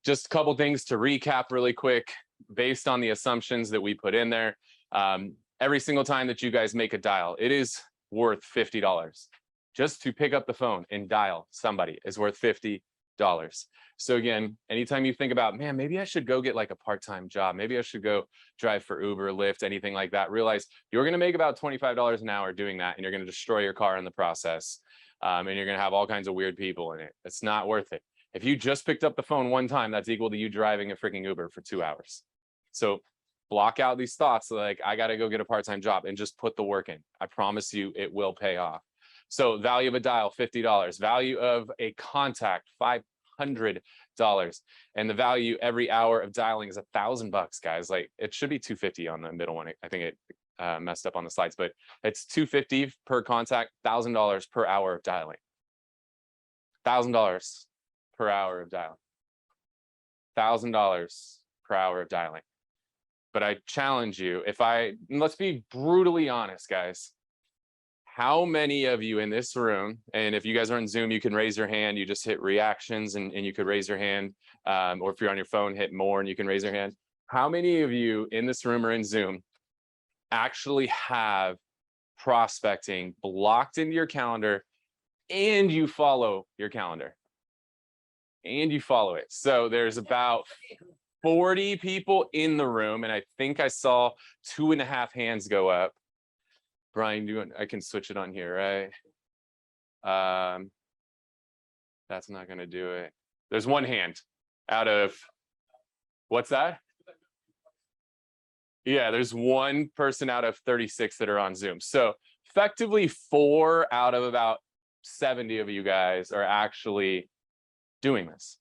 just a couple things to recap really quick based on the assumptions that we put in there. Every single time that you guys make a dial, it is worth $50. Just to pick up the phone and dial somebody is worth $50. So again, anytime you think about, man, maybe I should go get like a part-time job, maybe I should go drive for Uber, Lyft, anything like that, realize you're going to make about $25 an hour doing that, and you're going to destroy your car in the process, and you're going to have all kinds of weird people in it. It's not worth it. If you just picked up the phone one time, that's equal to you driving a freaking Uber for 2 hours. So block out these thoughts like, I got to go get a part-time job, and just put the work in. I promise you it will pay off. So value of a dial, $50. Value of a contact, $500. And the value every hour of dialing is $1,000, guys. Like, it should be $250 on the middle one. I think it messed up on the slides, but it's $250 per contact, $1,000 per hour of dialing. $1,000 per hour of dialing. $1,000 per hour of dialing. But I challenge you, let's be brutally honest, guys. How many of you in this room, and if you guys are on Zoom, you can raise your hand, you just hit reactions and you could raise your hand, or if you're on your phone, hit more and you can raise your hand. How many of you in this room or in Zoom actually have prospecting blocked into your calendar and you follow your calendar? And you follow it. So there's about 40 people in the room, and I think I saw 2.5 hands go up. Brian, I can switch it on here, right? That's not going to do it. There's one hand out of, what's that? Yeah, there's one person out of 36 that are on Zoom. So effectively 4 out of about 70 of you guys are actually doing this.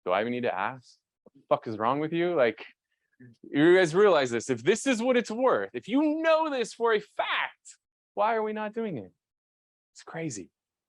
Do I even need to ask? What the fuck is wrong with you? Like, you guys realize this, if this is what it's worth, if you know this for a fact, why are we not doing it? It's crazy.